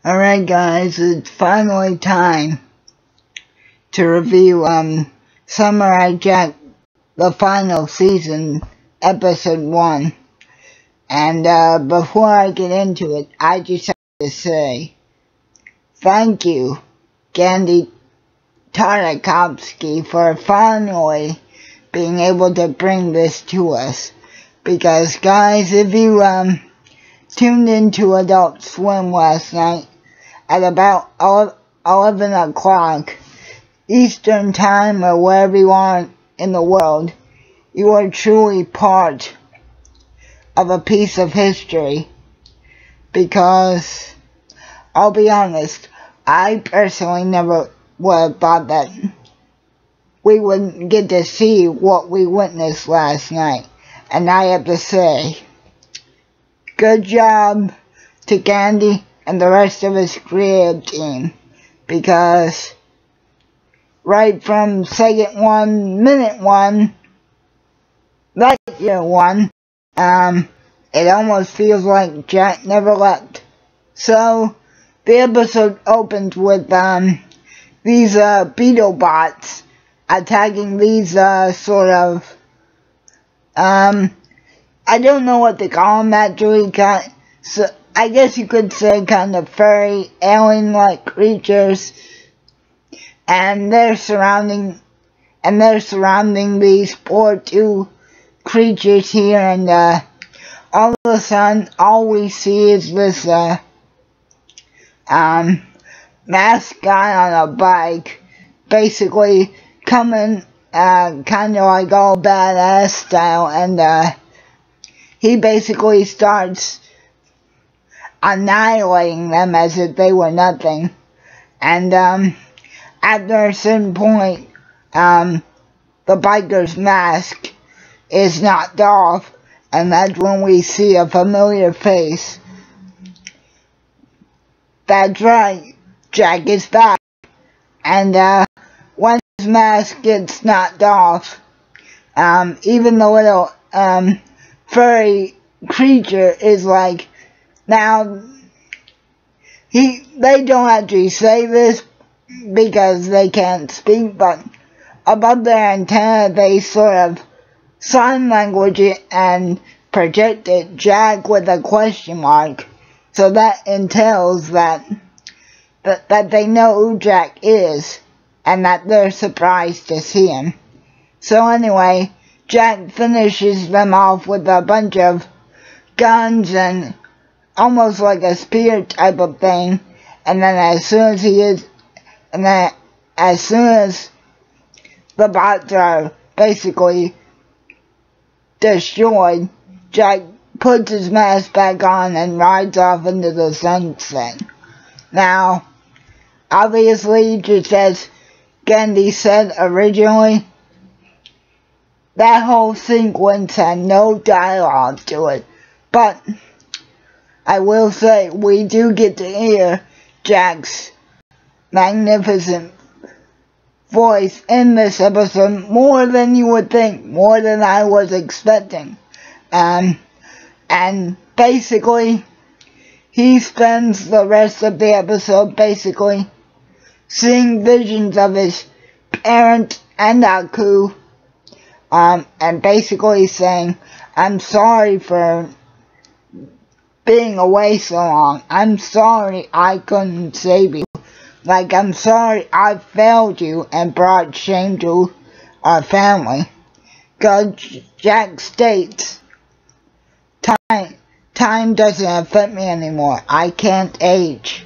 Alright guys, it's finally time to review Samurai Jack, the final season, episode 1. And before I get into it, I just have to say thank you, Genndy Tartakovsky, for finally being able to bring this to us. Because guys, if you tuned into Adult Swim last night at about 11 o'clock Eastern Time, or wherever you are in the world, you are truly part of a piece of history. Because, I'll be honest, I personally never would have thought that we would get to see what we witnessed last night. And I have to say, good job to Genndy and the rest of his creative team, because right from second one, minute one, like year one, it almost feels like Jack never left. So the episode opens with these beetle bots attacking these sort of I don't know what to call them actually. So I guess you could say kind of furry, alien-like creatures, and they're surrounding these poor two creatures here, and all of a sudden, all we see is this masked guy on a bike, basically coming kind of like all badass style, and he basically starts annihilating them as if they were nothing. And after a certain point, the biker's mask is knocked off, and that's when we see a familiar face. That's right, Jack is back. And when his mask gets knocked off, even the little furry creature is like, now, they don't actually say this because they can't speak, but above their antenna they sort of sign language it and project it Jack with a question mark. So that entails that they know who Jack is, and that they're surprised to see him. So anyway, Jack finishes them off with a bunch of guns and almost like a spear type of thing, and then as soon as the bots are basically destroyed, Jack puts his mask back on and rides off into the sunset. Now, obviously, just as Genndy said originally, that whole sequence had no dialogue to it, but I will say we do get to hear Jack's magnificent voice in this episode more than you would think, more than I was expecting. And basically, he spends the rest of the episode basically seeing visions of his parents and Aku, and basically saying, I'm sorry for being away so long. I'm sorry I couldn't save you. Like, I'm sorry I failed you and brought shame to our family. God, Jack states, time doesn't affect me anymore. I can't age.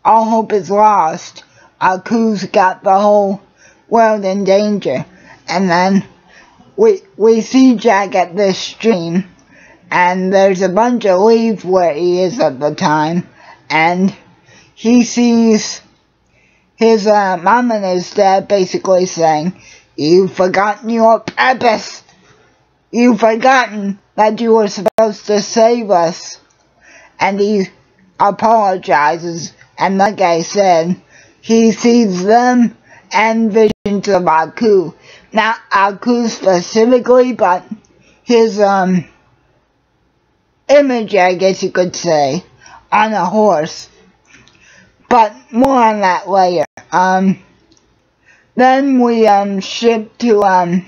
All hope is lost. Aku's got the whole world in danger. And then we see Jack at this stream, and there's a bunch of leaves where he is at the time, and he sees his mom and his dad basically saying, you've forgotten your purpose. You've forgotten that you were supposed to save us. And he apologizes, and like I said, he sees them and visions of Aku. Not Aku specifically, but his image, I guess you could say, on a horse But more on that later. Then we ship to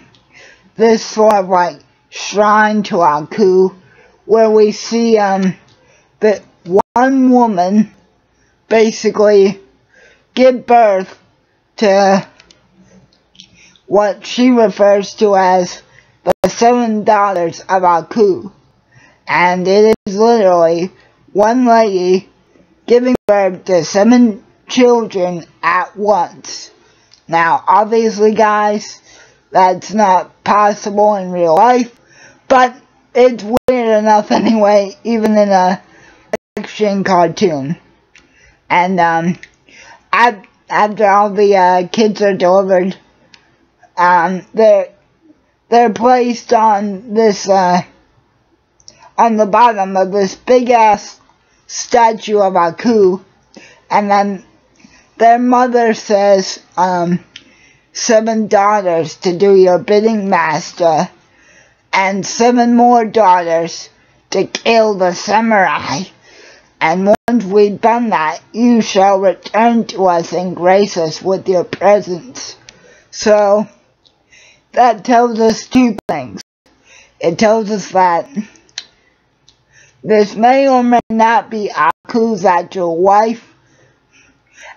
this sort of like shrine to Aku, where we see that one woman basically give birth to what she refers to as the 7 daughters of Aku. And it is literally one lady giving birth to 7 children at once. Now, obviously, guys, that's not possible in real life, but it's weird enough anyway, even in a action cartoon. And after all the kids are delivered, they're placed on this on the bottom of this big ass statue of Aku, and then their mother says, 7 daughters to do your bidding, master, and 7 more daughters to kill the samurai. And once we've done that, you shall return to us and grace us with your presence. So, that tells us 2 things. It tells us that this may or may not be Aku's actual wife,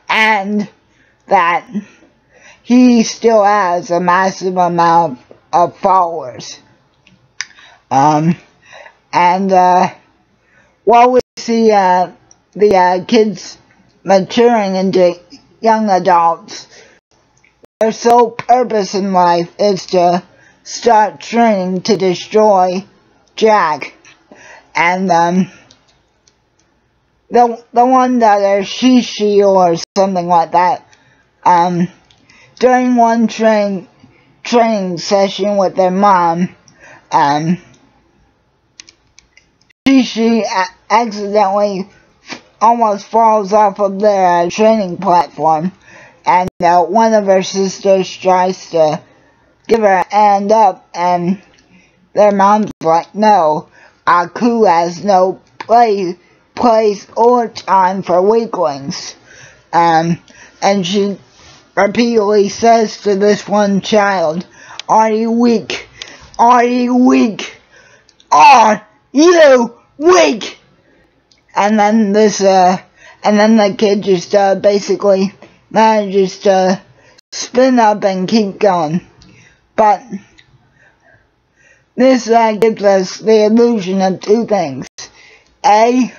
and that he still has a massive amount of followers. While we see the kids maturing into young adults, their sole purpose in life is to start training to destroy Jack. And the one daughter, Shishi or something like that, during one training session with their mom, Shishi accidentally almost falls off of their training platform, and one of her sisters tries to give her a hand up, and their mom's like, no, Aku has no place or time for weaklings. And she repeatedly says to this one child, are you weak? Are you weak? Are you weak? And then the kid just basically manages to spin up and keep going. But this gives us the illusion of 2 things. A,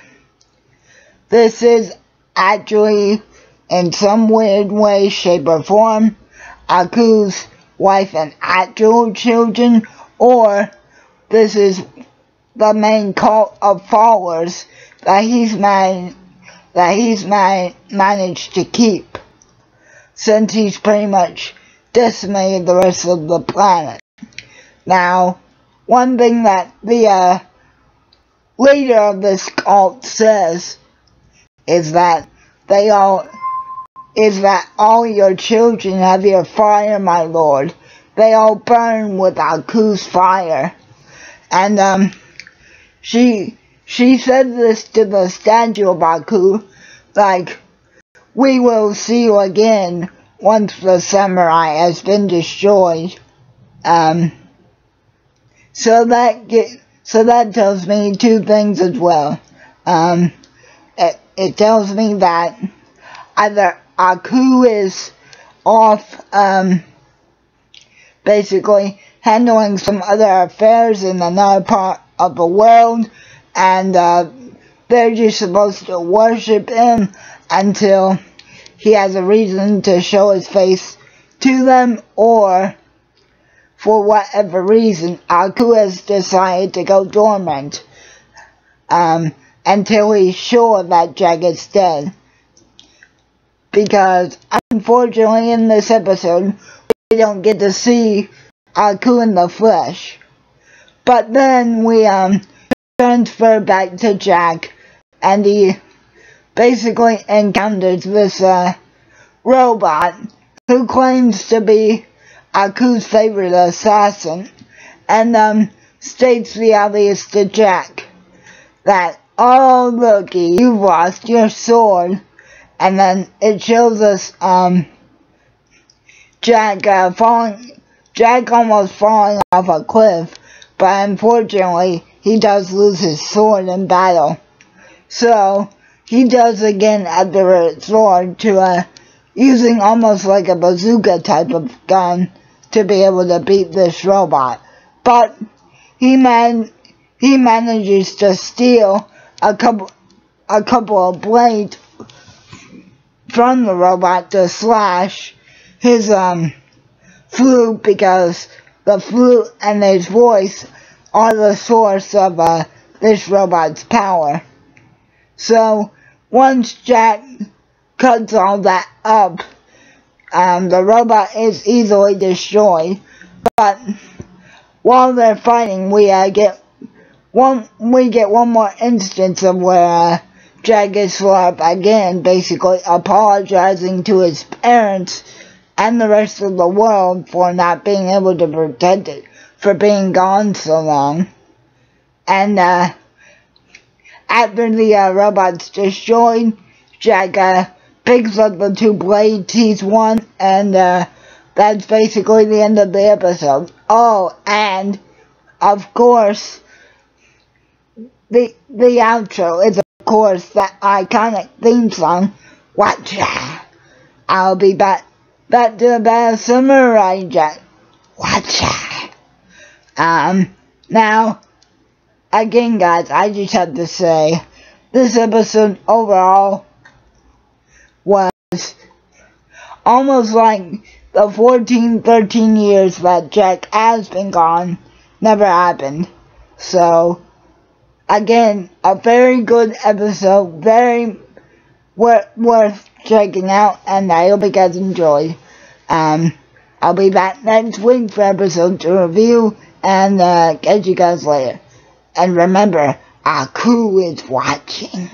this is actually, in some weird way, shape, or form, Aku's wife and actual children, or this is the main cult of followers that he's managed to keep, since he's pretty much decimated the rest of the planet. Now, one thing that the leader of this cult says is that all your children have your fire, my lord. They all burn with Aku's fire. And she said this to the statue of Aku, like, we will see you again once the samurai has been destroyed. So that tells me 2 things as well. It tells me that either Aku is off, basically handling some other affairs in another part of the world, and they're just supposed to worship him until he has a reason to show his face to them, or for whatever reason, Aku has decided to go dormant until he's sure that Jack is dead. Because, unfortunately, in this episode, we don't get to see Aku in the flesh. But then we transfer back to Jack, and he basically encounters this robot who claims to be Aku's favorite assassin, and states the obvious to Jack, that, oh looky, you've lost your sword, And then it shows us, Jack almost falling off a cliff, but unfortunately, he does lose his sword in battle. So, he does again have to resort to, using almost like a bazooka type of gun to be able to beat this robot. But, he manages to steal a couple of blades from the robot to slash his flute, because the flute and his voice are the source of this robot's power. So once Jack cuts all that up, the robot is easily destroyed. But while they're fighting, we get one more instance of where Jack gets up again, basically apologizing to his parents and the rest of the world for not being able to protect it, for being gone so long. And after the robot's destroyed, Jack picks up the 2 blades he's won, and that's basically the end of the episode. Oh, and of course, the outro is, of course, that iconic theme song, Watcha. I'll be back to the Battle Samurai Jack. Watcha. Now, again, guys, I just have to say, this episode overall was almost like the 13 years that Jack has been gone never happened. So, again, a very good episode, very worth checking out, and I hope you guys enjoyed. I'll be back next week for episode 2 review, and catch you guys later. And remember, our crew is watching.